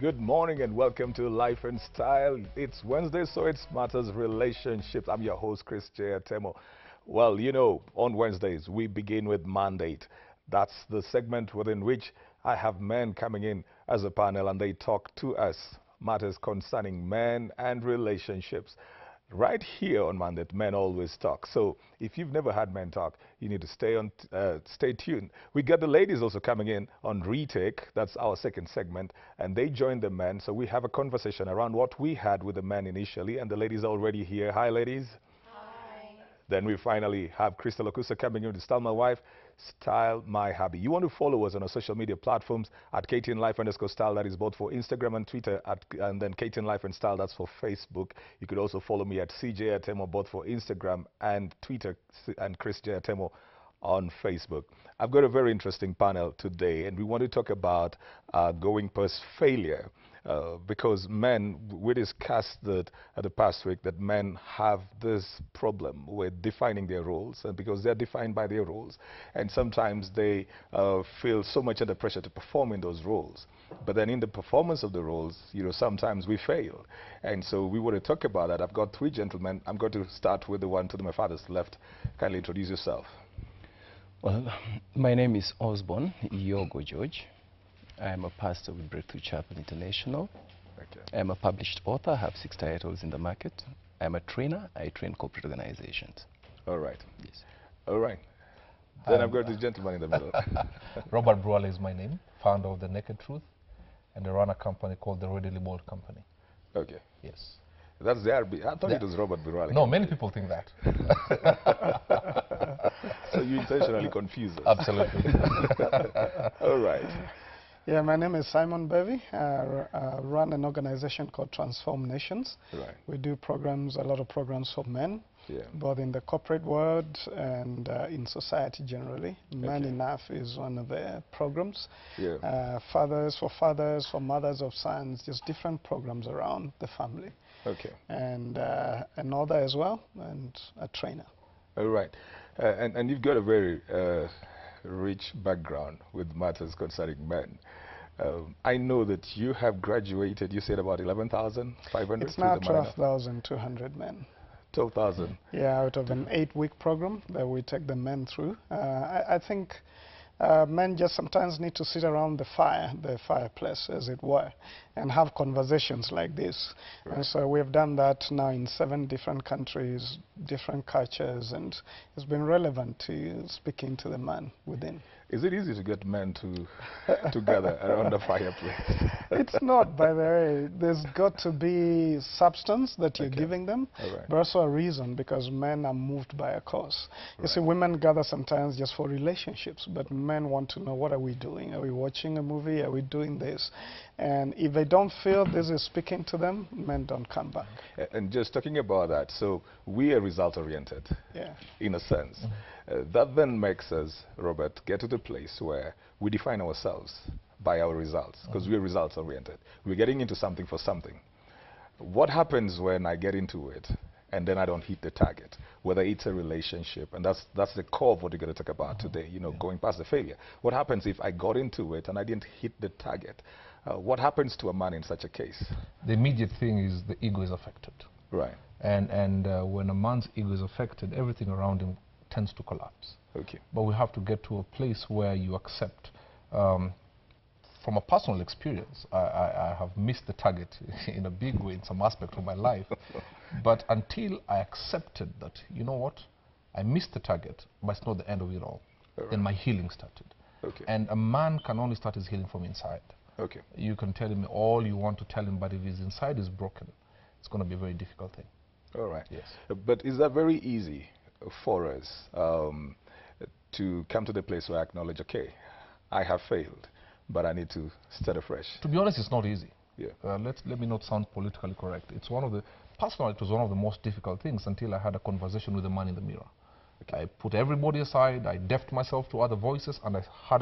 Good morning and welcome to Life and Style. It's Wednesday, so it's Matters Relationships. I'm your host, Chris J. Temo. Well, you know, on Wednesdays, we begin with Mandate. That's the segment within which I have men coming in as a panel and they talk to us matters concerning men and relationships. Right here on Mandate, Men Always Talk. So if you've never had men talk, you need to stay tuned. We got the ladies also coming in on Retake. That's our second segment. And they join the men. So we have a conversation around what we had with the men initially. And the ladies are already here. Hi, ladies. Then we finally have Crystal Okusa coming in to Style My Wife, Style My Hubby. You want to follow us on our social media platforms at KTNLife_style. That is both for Instagram and Twitter, and then KTN Life and Style. That's for Facebook. You could also follow me at CJ Atemo, both for Instagram and Twitter, and Chris J Atemo on Facebook. I've got a very interesting panel today, and we want to talk about going past failure. Because men, we discussed that the past week that men have this problem with defining their roles, and because they're defined by their roles, and sometimes they feel so much under pressure to perform in those roles. But then in the performance of the roles, you know, sometimes we fail. And so we want to talk about that. I've got three gentlemen. I'm going to start with the one to my father's left. Kindly introduce yourself. Well, my name is Osborne Yogo George. I'm a pastor with Breakthrough Chapel International. Okay. I'm a published author. I have 6 titles in the market. I'm a trainer. I train corporate organizations. All right. Yes. All right. Then I've got this gentleman in the middle. Robert Bruale is my name, founder of The Naked Truth, and I run a company called the Readily Bold Company. Okay. Yes. That's the RB. I thought it was Robert Bruale. No, many people think that. So you intentionally confuse us. Absolutely. All right. Yeah, my name is Simon Bevy. I run an organization called Transform Nations. Right. We do programs, a lot of programs for men, both in the corporate world and in society generally. Man Enough is one of the programs. Yeah. Fathers, for mothers of sons, just different programs around the family. Okay. And an author as well, and a trainer. All right. And you've got a very rich background with matters concerning men. I know that you have graduated, you said about 11,500? It's now 12,200 men. 12,000? Yeah, out of an 8-week program that we take the men through. I think men just sometimes need to sit around the fireplace, as it were, and have conversations like this. Right. And so we've done that now in 7 different countries, different cultures, and it's been relevant to speaking to the man within. Is it easy to get men to gather around the fireplace? It's not, by the way. There's got to be substance that you're giving them, but also a reason, because men are moved by a cause. You see, women gather sometimes just for relationships, but men want to know, what are we doing? Are we watching a movie? Are we doing this? And if they don't feel this is speaking to them, men don't come back. And just talking about that, so we are result-oriented, in a sense. That then makes us, Robert, get to the place where we define ourselves by our results, because we're results-oriented. We're getting into something for something. What happens when I get into it and then I don't hit the target, whether it's a relationship, and that's the core of what we're going to talk about today, you know, going past the failure. What happens if I got into it and I didn't hit the target? What happens to a man in such a case? The immediate thing is the ego is affected. Right. And when a man's ego is affected, everything around him tends to collapse. Okay. But we have to get to a place where you accept. From a personal experience, I have missed the target in a big way in some aspect of my life. But until I accepted that, you know what, I missed the target, but it's not the end of it all. Then my healing started. Okay. And a man can only start his healing from inside. Okay. You can tell him all you want to tell him, but if his inside is broken, it's going to be a very difficult thing. All right. Yes. But is that very easy for us to come to the place where I acknowledge, okay, I have failed, but I need to start afresh? To be honest, it's not easy. Yeah. Let me not sound politically correct. It's one of the, personally, it was one of the most difficult things until I had a conversation with the man in the mirror. Okay. I put everybody aside, I deafed myself to other voices, and I had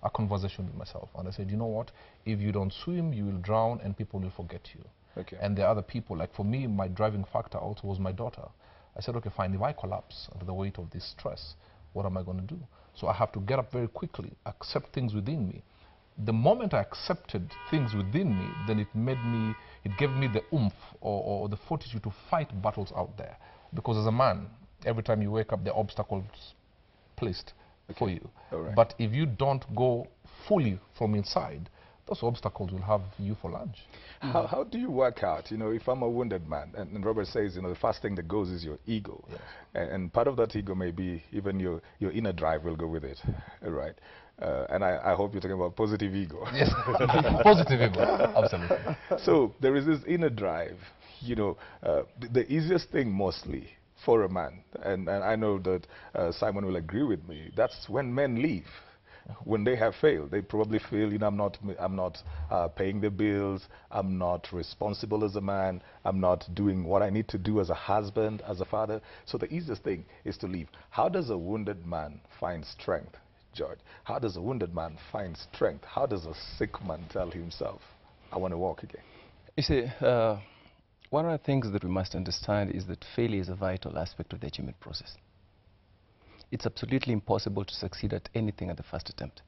a conversation with myself. And I said, you know what, if you don't swim, you will drown and people will forget you. Okay. And there are other people, like for me, my driving factor also was my daughter. I said, okay, fine, if I collapse under the weight of this stress, what am I going to do? So I have to get up very quickly, accept things within me, the moment I accepted things within me, then it gave me the oomph or the fortitude to fight battles out there. Because as a man, every time you wake up, there are obstacles placed for you. Right. But if you don't go fully from inside, those obstacles will have you for lunch. How do you work out, if I'm a wounded man, and Robert says, the first thing that goes is your ego. Yes. And part of that ego may be even your inner drive will go with it, right? And I hope you're talking about positive ego. Yes, positive ego, absolutely. So there is this inner drive, the easiest thing mostly for a man, and I know that Simon will agree with me, that's when men leave. When they have failed, they probably feel, I'm not paying the bills, I'm not responsible as a man, I'm not doing what I need to do as a husband, as a father. So the easiest thing is to leave. How does a wounded man find strength, George? How does a wounded man find strength? How does a sick man tell himself, I want to walk again? You see, one of the things that we must understand is that failure is a vital aspect of the achievement process. It's absolutely impossible to succeed at anything at the first attempt,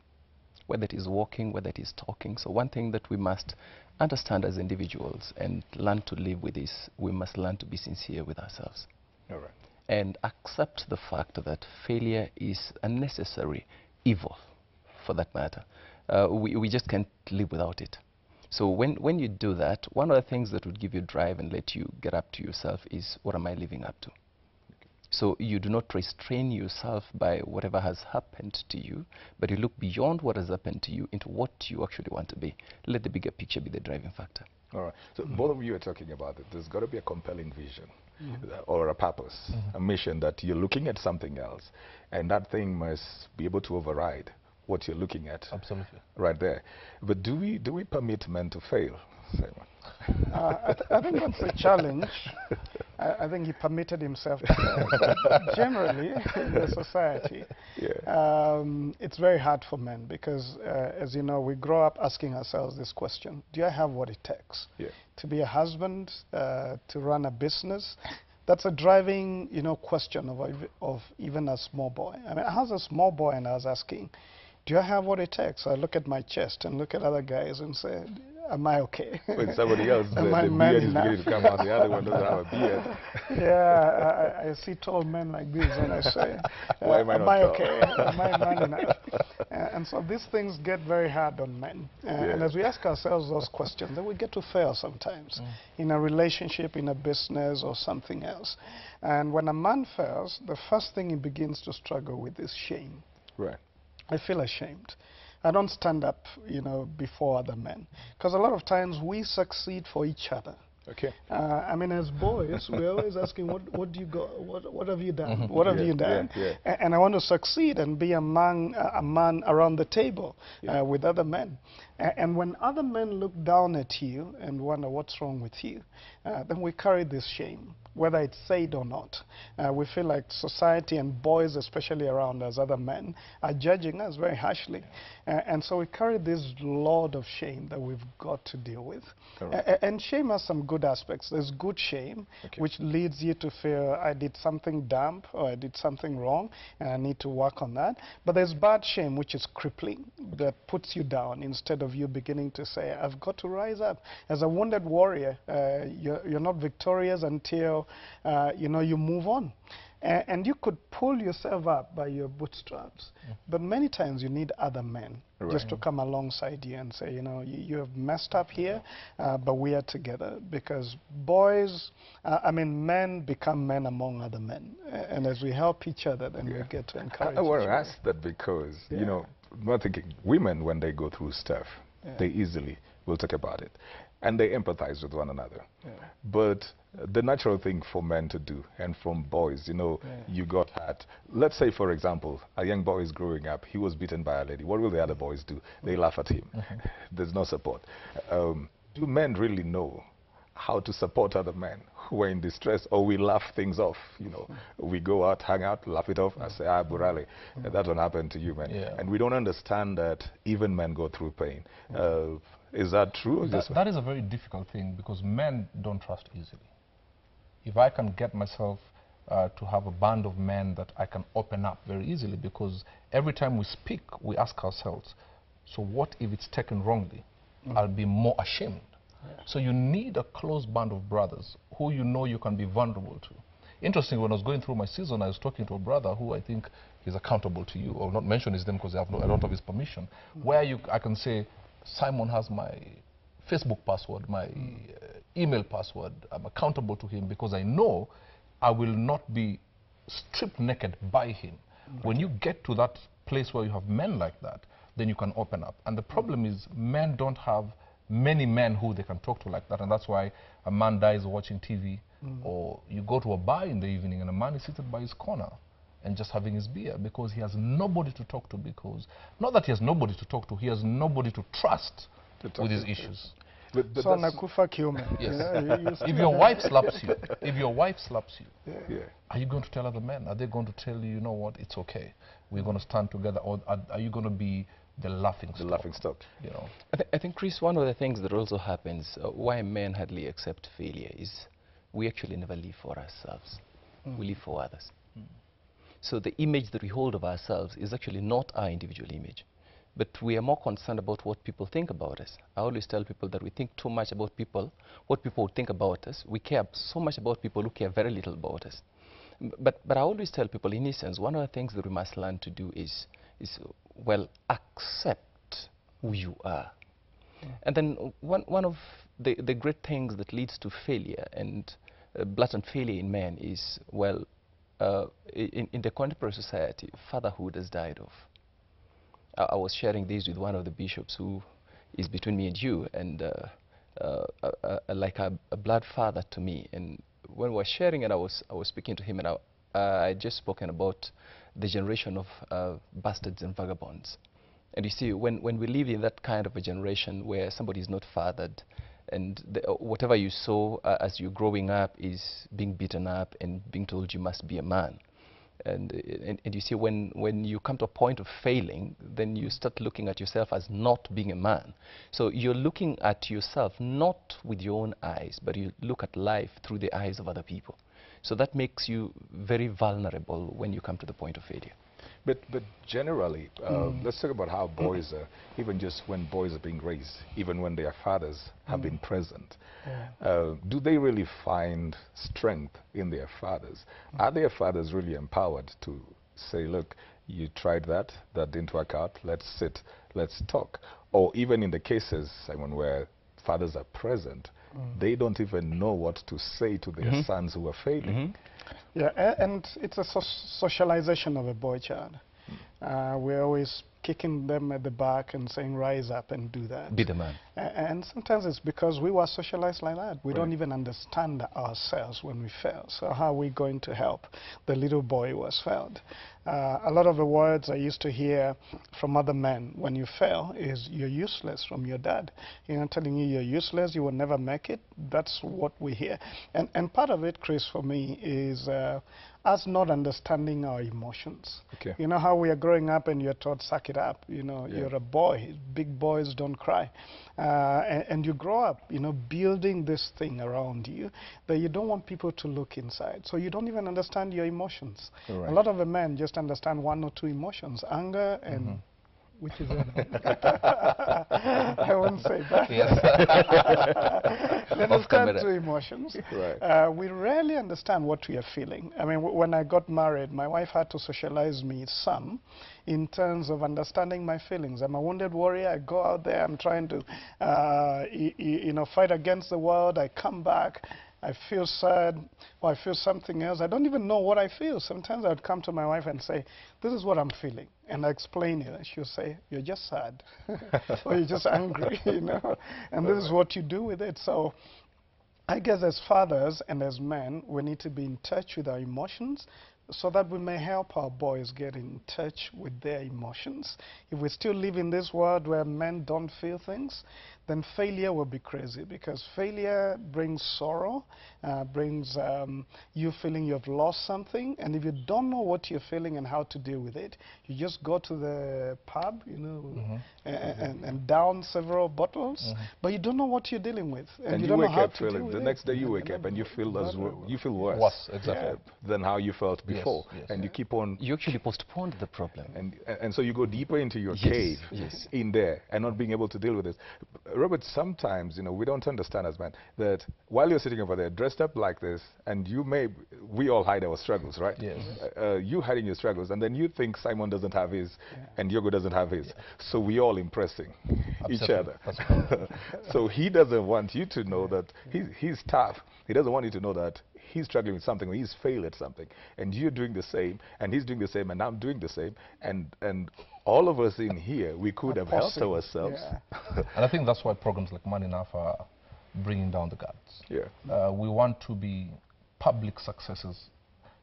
whether it is walking, whether it is talking. So one thing that we must understand as individuals and learn to live with is we must learn to be sincere with ourselves. All right. And accept the fact that failure is a necessary evil, for that matter. We just can't live without it. So when you do that, one of the things that would give you drive and let you get up to yourself is, what am I living up to? So you do not restrain yourself by whatever has happened to you, but you look beyond what has happened to you into what you actually want to be. Let the bigger picture be the driving factor. All right. So both of you are talking about it. There's got to be a compelling vision or a purpose, a mission, that you're looking at something else, and that thing must be able to override what you're looking at. Absolutely. Right there. But do we permit men to fail, Simon? I think that's a challenge. I think he permitted himself to fail. Generally, in the society, it's very hard for men because, as you know, we grow up asking ourselves this question: do I have what it takes to be a husband, to run a business? That's a driving, question of even a small boy. I mean, I was a small boy and I was asking, do I have what it takes? I look at my chest and look at other guys and say, am I okay? When somebody else, the beard is beginning to come out, the other one doesn't have a beard. Yeah, I see tall men like this and I say, why am I okay? Am I man enough? And so these things get very hard on men. And as we ask ourselves those questions, then we get to fail sometimes in a relationship, in a business, or something else. And when a man fails, the first thing he begins to struggle with is shame. Right. I feel ashamed. I don't stand up, before other men. Because a lot of times we succeed for each other. Okay. I mean, as boys, we're always asking, what do you got? What have you done? What have you done? And I want to succeed and be a man around the table with other men. And when other men look down at you and wonder what's wrong with you, then we carry this shame, whether it's said or not. We feel like society and boys, especially around us, other men, are judging us very harshly. And so we carry this load of shame that we've got to deal with. And shame has some good aspects. There's good shame, which leads you to feel I did something dumb or I did something wrong and I need to work on that. But there's bad shame, which is crippling, that puts you down instead of you beginning to say, I've got to rise up. As a wounded warrior, you're not victorious until you move on. And you could pull yourself up by your bootstraps. But many times you need other men just to come alongside you and say, you have messed up here, but we are together. Because boys, men become men among other men. And as we help each other, then we get to encourage each other. I want to ask that because, I'm thinking women, when they go through stuff, they easily will talk about it. And they empathize with one another. But the natural thing for men to do, and from boys, you got hurt. Let's say, for example, a young boy is growing up. He was beaten by a lady. What will the other boys do? They laugh at him. There's no support. Do men really know how to support other men who are in distress, or we laugh things off? We go out, hang out, laugh it off, and say, Burale, that won't happen to you, man. And we don't understand that even men go through pain. Is that true? That is a very difficult thing because men don't trust easily. If I can get myself to have a band of men that I can open up very easily, because every time we speak, we ask ourselves, So what if it's taken wrongly? I'll be more ashamed. So you need a close band of brothers who you know you can be vulnerable to. Interesting, when I was going through my season, I was talking to a brother who I think is accountable to you. I will not mention his name because I don't have his permission. Where I can say, Simon has my Facebook password, my email password. I'm accountable to him because I know I will not be stripped naked by him. When you get to that place where you have men like that, then you can open up. And the problem is men don't have many men who they can talk to like that, and that's why a man dies watching TV, or you go to a bar in the evening and a man is seated by his corner and just having his beer because he has nobody to talk to, because, not that he has nobody to talk to, he has nobody to trust with his issues. But so nakufa kiume. Yes. Yeah, if your wife slaps you, Yeah. are you going to tell other men? Are they going to tell you, you know what, it's okay, we're going to stand together, or are you going to be the laughing stock? The laughing stock. You know. I think, Chris, one of the things that also happens, why men hardly accept failure, is we actually never live for ourselves. We live for others. So the image that we hold of ourselves is actually not our individual image. But we are more concerned about what people think about us. I always tell people that we think too much about people, what people would think about us. We care so much about people who care very little about us. But I always tell people, in essence, one of the things that we must learn to do is well, accept who you are. And then one of the great things that leads to failure, and blatant failure in men, is, well, in the contemporary society, fatherhood has died off. I was sharing this with one of the bishops who is between me and you, and like a blood father to me. And when we were sharing it, I was speaking to him, and I just spoken about the generation of bastards and vagabonds. And you see, when we live in that kind of a generation where somebody is not fathered, and whatever you saw as you're growing up is being beaten up and being told you must be a man. And you see, when you come to a point of failing, then you start looking at yourself as not being a man. So you're looking at yourself not with your own eyes, but you look at life through the eyes of other people. So that makes you very vulnerable when you come to the point of failure. But generally, let's talk about how boys are, even just when boys are being raised, even when their fathers have been present. Do they really find strength in their fathers? Are their fathers really empowered to say, look, you tried that didn't work out, let's sit, let's talk? Or even in the cases, Simon, where fathers are present, they don't even know what to say to their sons who are failing. Yeah, and it's a socialization of a boy child. We're always kicking them at the back and saying, rise up and do that. Be the man. And sometimes it's because we were socialized like that. We don't even understand ourselves when we fail. So how are we going to help the little boy who has failed? A lot of the words I used to hear from other men when you fail is, you're useless, from your dad. You know, telling you you're useless, you will never make it. That's what we hear. And part of it, Chris, for me, is us not understanding our emotions. Okay. You know how we are growing up and you're taught, suck it up. You know, you're a boy. Big boys don't cry. And you grow up, you know, building this thing around you that you don't want people to look inside. So you don't even understand your emotions. Right. A lot of the men just understand one or two emotions, anger and which is it? I wouldn't say that. Yes. They understand two emotions. Right. We rarely understand what we are feeling. I mean, when I got married, my wife had to socialize me some in terms of understanding my feelings. I'm a wounded warrior. I go out there. I'm trying to, you know, fight against the world. I come back. I feel sad, or I feel something else. I don't even know what I feel. Sometimes I would come to my wife and say, this is what I'm feeling. And I explain it. And she'll say, you're just sad. Or you're just angry, you know. And this is what you do with it. So I guess as fathers and as men, we need to be in touch with our emotions so that we may help our boys get in touch with their emotions. If we still live in this world where men don't feel things, then failure will be crazy, because failure brings sorrow, brings you feeling you've lost something, and if you don't know what you're feeling and how to deal with it, you just go to the pub, you know, and down several bottles, but you don't know what you're dealing with, and you don't know how to deal with it. The next day you wake up and you feel worse. Exactly. Than how you felt before. before, yes. and you keep on. You actually postponed the problem. And so you go deeper into your Yes, cave yes. in there and not being able to deal with it. Robert, sometimes, we don't understand as men that while you're sitting over there dressed up like this, and we all hide our struggles, right? Yes. You hiding your struggles, and then you think Simon doesn't have his, and Yogo doesn't have his. So we all impressing each Absolutely. other. So he doesn't want you to know that he's tough. He doesn't want you to know that he's struggling with something or he's failed at something, and you're doing the same, and he's doing the same, and I'm doing the same, and all of us in here, we could have helped ourselves. And I think that's why programs like Man Enough are bringing down the guards. Yeah. We want to be public successes,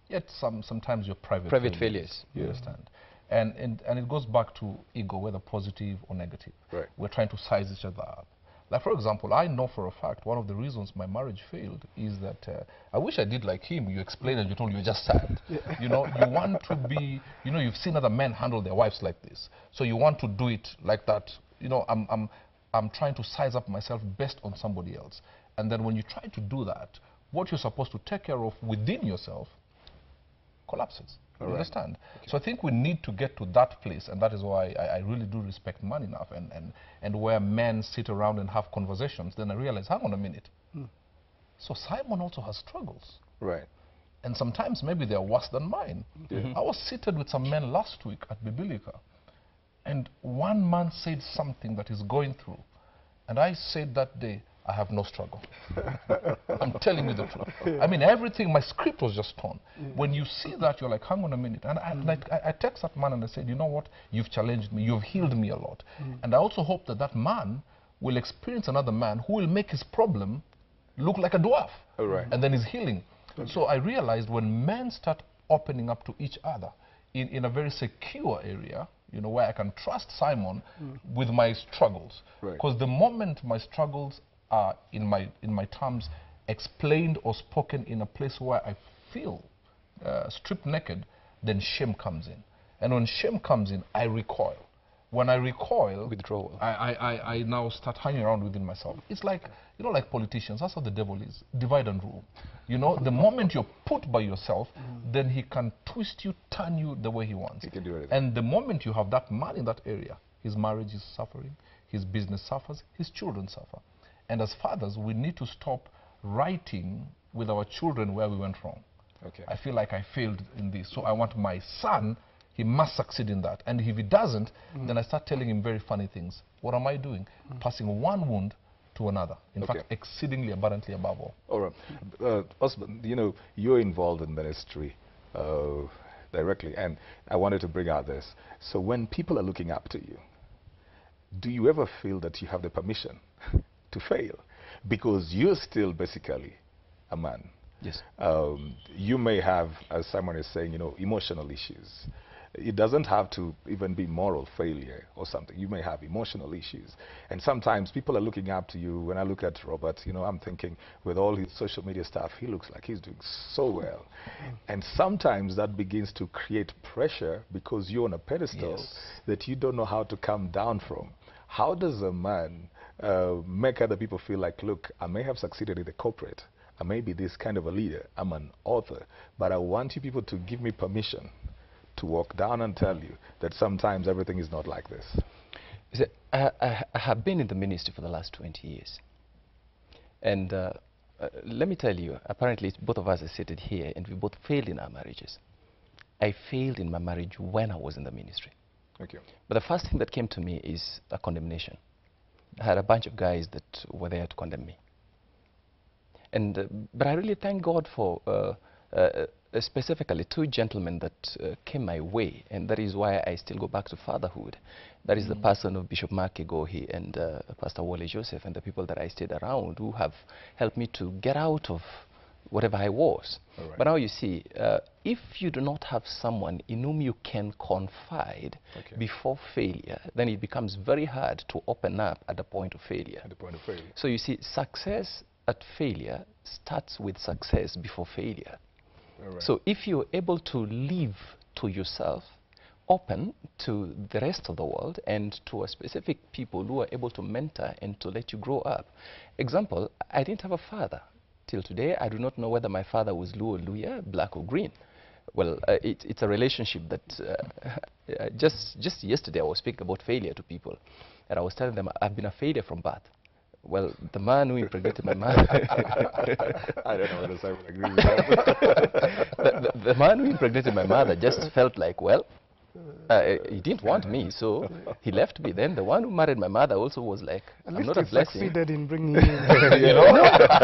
yet sometimes you're private failures. You understand? And it goes back to ego, whether positive or negative. Right. We're trying to size each other up. Like, for example, I know for a fact one of the reasons my marriage failed is that I wish I did like him. You explained and you told me you're just sad. You want to be, you've seen other men handle their wives like this. So you want to do it like that. I'm trying to size up myself based on somebody else. And then when you try to do that, what you're supposed to take care of within yourself collapses. You understand? Okay. So I think we need to get to that place, and that is why I really do respect Man Enough, and where men sit around and have conversations. Then I realize, hang on a minute. So Simon also has struggles. Right. And sometimes maybe they're worse than mine. I was seated with some men last week at Bibilica, and one man said something that he's going through. And I said that day, I have no struggle. I'm telling you the truth. I mean, everything, my script was just torn. When you see that, you're like, hang on a minute. And I text that man and I said, you know what? You've challenged me. You've healed me a lot. And I also hope that that man will experience another man who will make his problem look like a dwarf. And then he's healing. So I realized when men start opening up to each other in a very secure area, where I can trust Simon with my struggles. Because the moment my struggles are in my terms explained or spoken in a place where I feel stripped naked, then shame comes in. And when shame comes in, I recoil. When I recoil, withdrawal. I now start hanging around within myself. It's like, like politicians, that's how the devil is. Divide and rule. The moment you're put by yourself, then he can twist you, turn you the way he wants. He can do anything. And the moment you have that man in that area, his marriage is suffering, his business suffers, his children suffer. And as fathers, we need to stop writing with our children where we went wrong. Okay. I feel like I failed in this, so I want my son, he must succeed in that. And if he doesn't, then I start telling him very funny things. What am I doing? Passing one wound to another. In fact, exceedingly abundantly above all. All right. Husband, you're involved in ministry directly, and I wanted to bring out this. So when people are looking up to you, do you ever feel that you have the permission to fail? Because you're still basically a man. Yes. You may have, as Simon is saying, emotional issues. It doesn't have to even be moral failure or something. You may have emotional issues. And sometimes people are looking up to you. When I look at Robert, I'm thinking with all his social media stuff, he looks like he's doing so well. And sometimes that begins to create pressure because you're on a pedestal that you don't know how to come down from. How does a man make other people feel like, look, I may have succeeded in the corporate. I may be this kind of a leader. I'm an author. But I want you people to give me permission to walk down and tell you that sometimes everything is not like this. See, I have been in the ministry for the last 20 years. And let me tell you, apparently both of us are seated here and we both failed in our marriages. I failed in my marriage when I was in the ministry. Okay. But the first thing that came to me is a condemnation. I had a bunch of guys that were there to condemn me. And but I really thank God for specifically two gentlemen that came my way, and that is why I still go back to fatherhood. That is the person of Bishop Mark Egohi and Pastor Wale Joseph and the people that I stayed around who have helped me to get out of whatever I was. But now you see, if you do not have someone in whom you can confide before failure, then it becomes very hard to open up at the point of failure. At the point of failure. So you see, success at failure starts with success before failure. So if you're able to live to yourself, open to the rest of the world and to a specific people who are able to mentor and to let you grow up. Example, I didn't have a father. Till today, I do not know whether my father was Luo or Luya, black or green. Well, it's a relationship that just yesterday I was speaking about failure to people, and I was telling them I've been a failure from birth. Well, the man who impregnated my mother. I don't know whether I would agree with that. The man who impregnated my mother just felt like, well, he didn't want me, so he left me. Then the one who married my mother also was like, At I'm least not a he blessing. succeeded in bringing you in. No,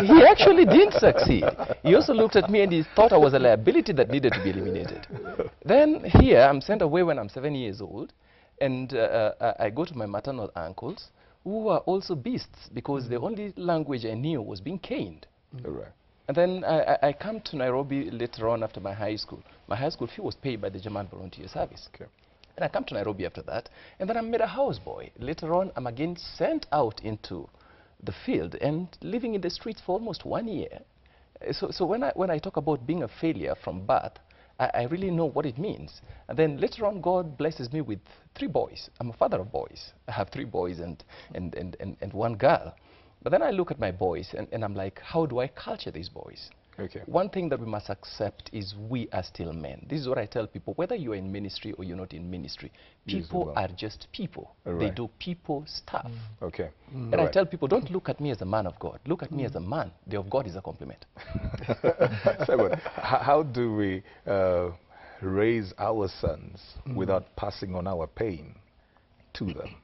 he actually didn't succeed. He also looked at me and he thought I was a liability that needed to be eliminated. Then here, I'm sent away when I'm 7 years old, and I go to my maternal uncles, who are also beasts, because the only language I knew was being caned. Right. And then I come to Nairobi later on after my high school. My high school fee was paid by the German Volunteer Service. Okay. And I come to Nairobi after that, and then I'm made a houseboy. Later on, I'm again sent out into the field and living in the streets for almost 1 year. So when I talk about being a failure from birth, I really know what it means. And then later on, God blesses me with 3 boys. I'm a father of boys. I have 3 boys and 1 girl. But then I look at my boys, and I'm like, how do I culture these boys? Okay. One thing that we must accept is we are still men. This is what I tell people, whether you're in ministry or you're not in ministry, people are just people. Right. They do people stuff. Okay. And I tell people, don't look at me as a man of God. Look at me as a man. The of God is a compliment. Simon, how do we raise our sons without passing on our pain to them?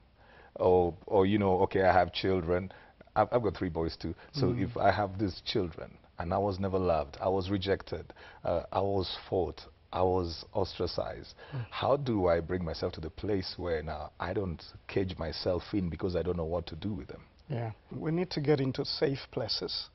Or you know, okay, I have children. I've got 3 boys too. So if I have these children and I was never loved, I was rejected, I was fought, I was ostracized, how do I bring myself to the place where now I don't cage myself in because I don't know what to do with them? Yeah, we need to get into safe places.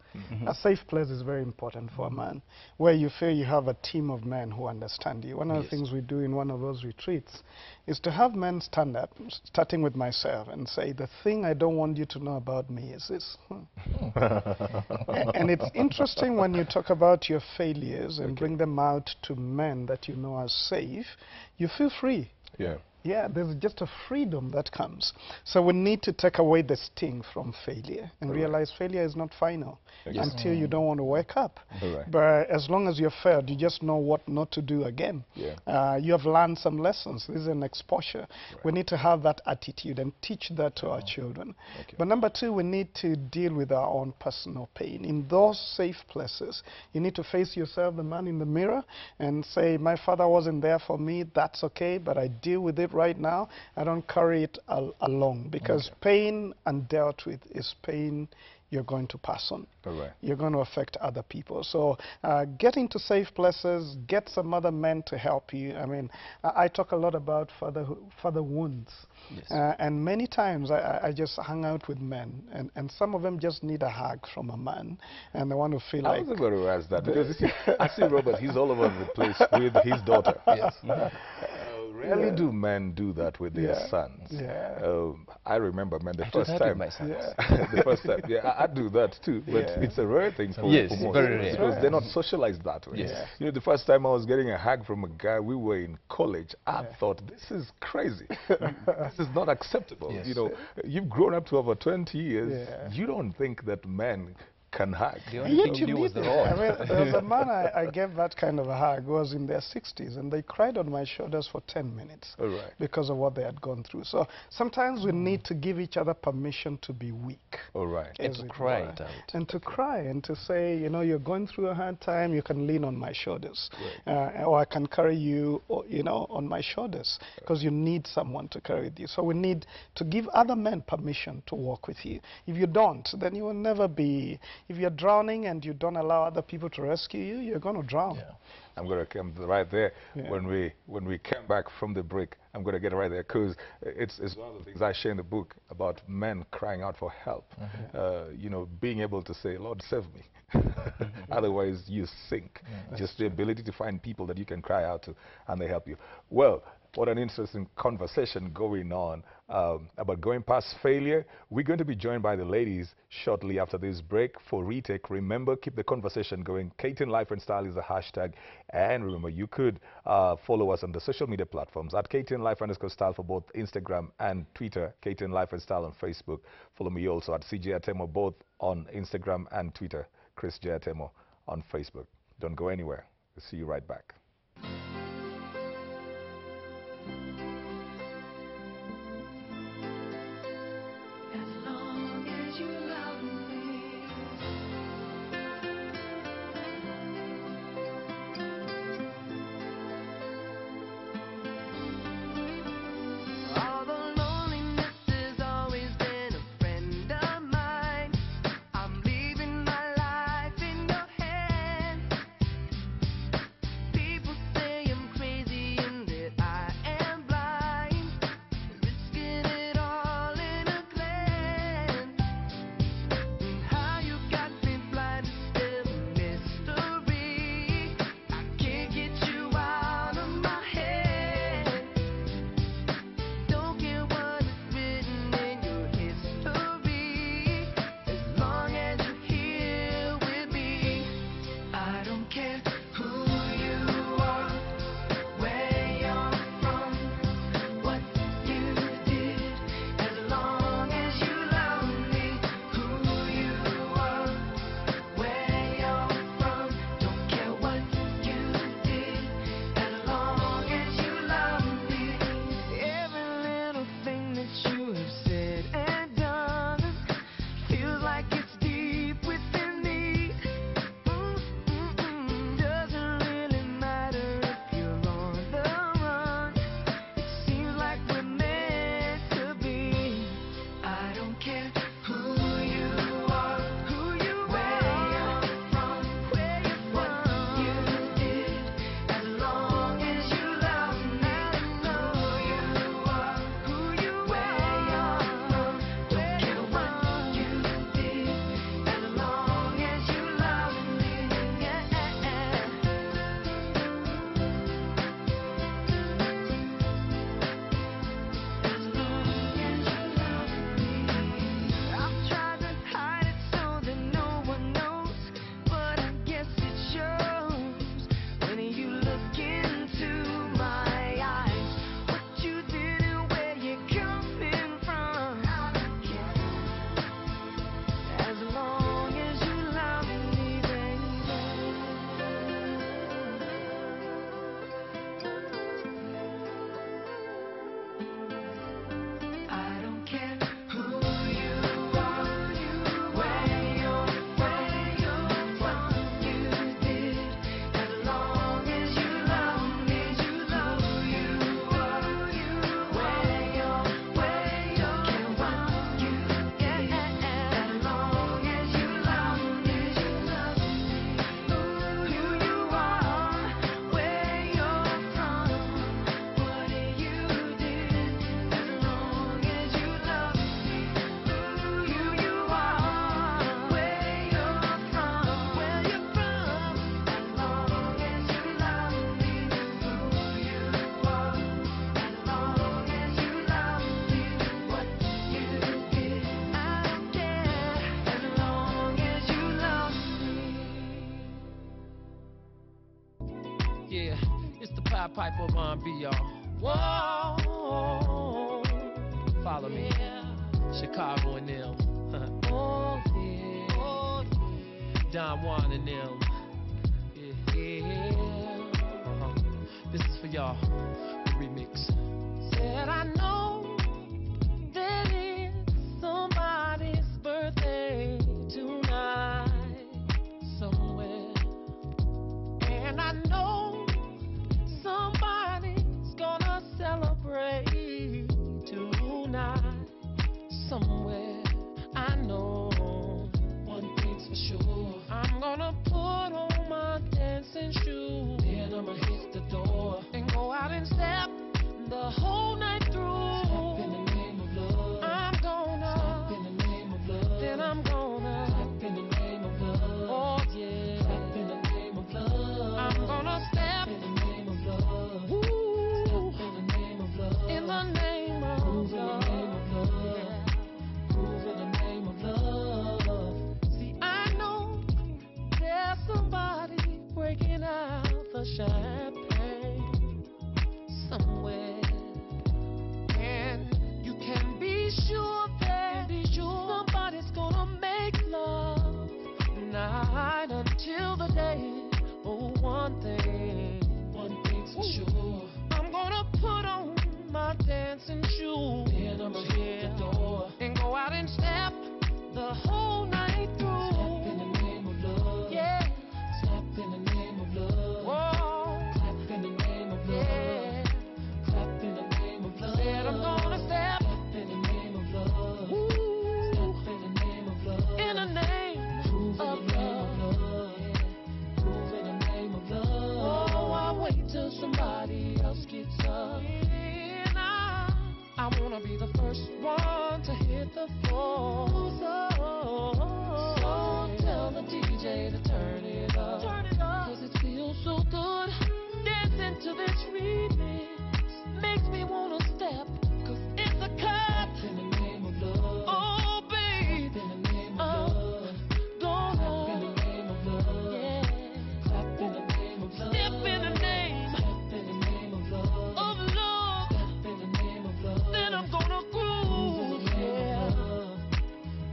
A safe place is very important for a man, where you feel you have a team of men who understand you. One of the things we do in one of those retreats is to have men stand up, starting with myself, and say, the thing I don't want you to know about me is this. And it's interesting when you talk about your failures and bring them out to men that you know are safe, you feel free. Yeah. Yeah, there's just a freedom that comes. So we need to take away the sting from failure and realize failure is not final until you don't want to wake up. But as long as you've failed, you just know what not to do again. You have learned some lessons. This is an exposure. We need to have that attitude and teach that to our children. But number 2, we need to deal with our own personal pain. In those safe places, you need to face yourself, the man in the mirror, and say, my father wasn't there for me, that's okay, but I deal with it right now. I don't carry it alone, because pain undealt with is pain you're going to pass on. You're going to affect other people. So get into safe places, get some other men to help you. I mean, I talk a lot about father wounds. And many times I just hang out with men, and some of them just need a hug from a man, and they want to feel like... I was going to ask that, because you see, I see Robert, he's all over the place with his daughter. Rarely do men do that with their sons. I remember, man, the first time. The first time, I do that too, but it's a rare thing for most, very rare. because they're not socialized that way. You know, the first time I was getting a hug from a guy, we were in college, I thought, this is crazy. This is not acceptable. You know, you've grown up to over 20 years, you don't think that men can hug. The only thing you do was the rod. I mean, there was a man I gave that kind of a hug who was in their 60s, and they cried on my shoulders for 10 minutes because of what they had gone through. So sometimes we need to give each other permission to be weak. And to cry it out. And to cry and to say, you know, you're going through a hard time, you can lean on my shoulders. Or I can carry you, you know, on my shoulders, because you need someone to carry with you. So we need to give other men permission to walk with you. If you don't, then you will never be... If you're drowning and you don't allow other people to rescue you, you're going to drown. I'm going to come right there. When we come back from the break, I'm going to get right there, because it's one of the things I share in the book about men crying out for help. You know, being able to say, Lord, save me. Otherwise, you sink. Just the ability to find people that you can cry out to, and they help you. Well, what an interesting conversation going on about going past failure. We're going to be joined by the ladies shortly after this break for retake. Remember, keep the conversation going. KTN Life and Style is the hashtag. And remember, you could follow us on the social media platforms at KTN Life_Style for both Instagram and Twitter, KTN Life and Style on Facebook. Follow me also at CJ Atemo, both on Instagram and Twitter, Chris J. Atemo on Facebook. Don't go anywhere. We'll see you right back. pipe up R&B, y'all. Whoa, follow me. Chicago and them. Oh yeah. Oh yeah. Don Juan and them. Yeah. This is for y'all. The remix. Said I know that it's somebody's birthday tonight somewhere, and I know somebody's gonna celebrate tonight somewhere. I know one thing's for sure, I'm gonna put on my dancing shoes, then I'ma hit the door and go out and step the whole night through. Step in the name of love. I'm gonna step in the name of love. Then I'm gonna step in the name of love. Oh yeah. Step in the name of love. I'm gonna step in the name of love. Ooh. Step in the name of love. In the name of love. Yeah. Groove in the name of love. See, I know there's somebody breaking out the champagne somewhere, and you can be sure that somebody's gonna make love night until the day. Oh, one thing's for sure, I'm gonna put on my dancing shoes, then I'ma hit the door and go out and step the whole night through. Step in the name of love. Yeah. Step in the name of love. Whoa. Clap in the name of love. Yeah. Clap in the name of love. Said I'm gonna step in the name of love. Ooh. Step in the name of love. In the name of love. Groove in the name of love. Oh, I wait till somebody else gets up. And I wanna be the first one to hit the floor. So tell the DJ to turn it up. Cause it feels so good dancing to this remix. Makes me wanna step, cause it's a cut. In the name of love. Oh babe, in the name of love. Don't in the name of love. Yeah. Clap in the name of love. Step in the name. Step in the name of love. Of love. Step in the name of love. Then I'm gonna groove. Yeah.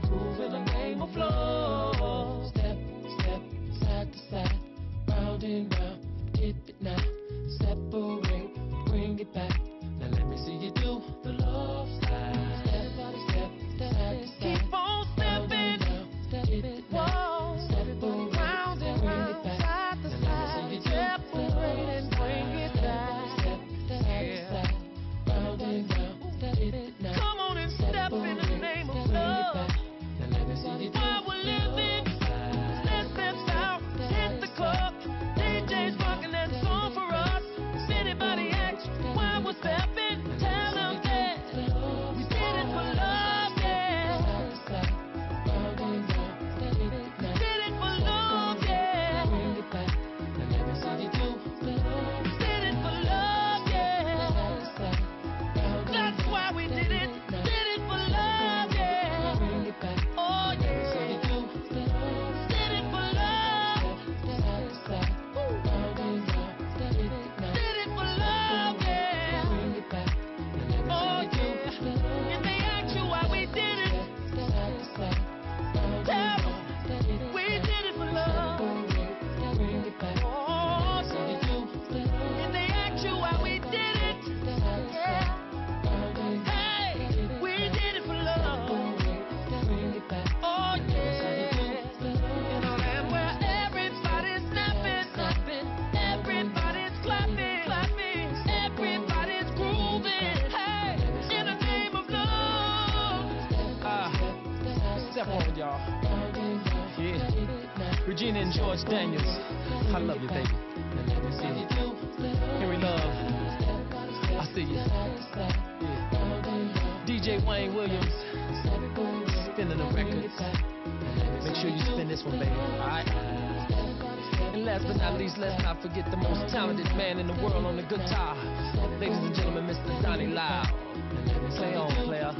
Groove in the name of love. Step, step, side to side, round and round, hit it now. Separate, bring it back. Now let me see you do the love slide. Step by step, side to side. Keep on stepping, hit it now. Separate, round and round, side to side. Separate and bring it back. Step, side to side, round and round, hit it now. Come on and step in the name of love. Now let me see you do while we're living. Let's step out, hit the club. DJ's rocking that song for us. If anybody asks why we're stepping, tell them that we did it for love, yeah. Did it for love, yeah. Did it for love, yeah. That's why we did it. Did it for love, yeah. Oh yeah. Did it for love. Did it for love, yeah. Oh yeah. If they ask you why we did it, tell them we did it for love. Oh, if they ask you why we did it, yeah. Hey, we did it for love. Oh yeah. In a land where everybody's snapping, everybody's clapping, everybody's grooving. Hey, in the name of love. Step on, y'all. Yeah. Regina and George Daniels. I love you, baby. Henry Love. I see you. Yeah. DJ Wayne Williams. Spinning the records. Make sure you spin this one, baby. Alright? And last but not least, let's not forget the most talented man in the world on the guitar. Ladies and gentlemen, Mr. Donnie Lyle. Play on, player.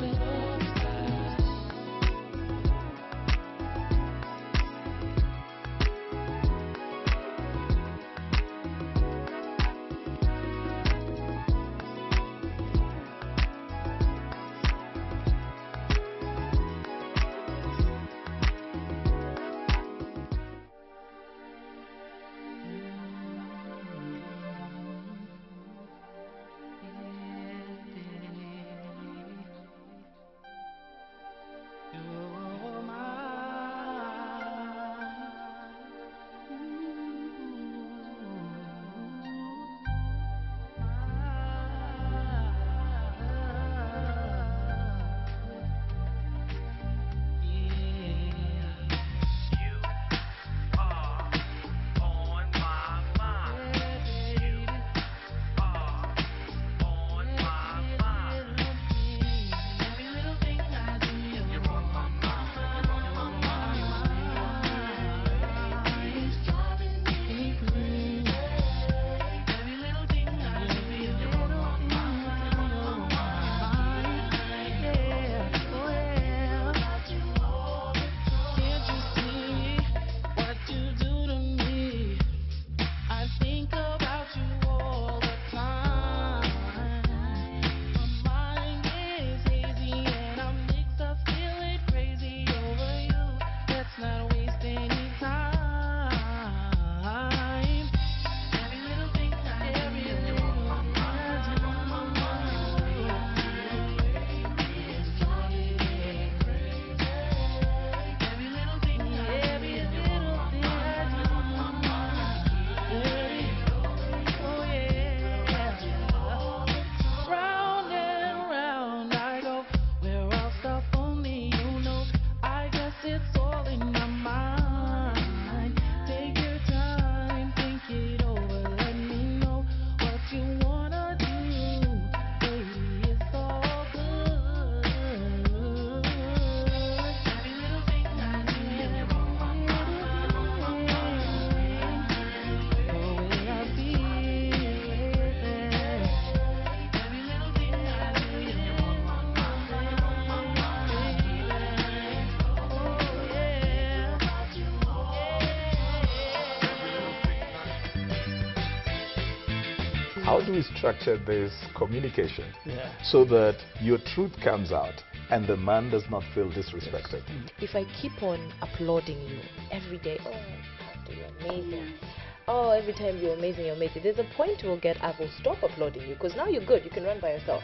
how do we structure this communication Yeah. so that your truth comes out and the man does not feel disrespected? If I keep on applauding you every day, oh, Pastor, you're amazing. Oh, every time you're amazing, there's a point we'll get, I will stop applauding you because now you're good, you can run by yourself.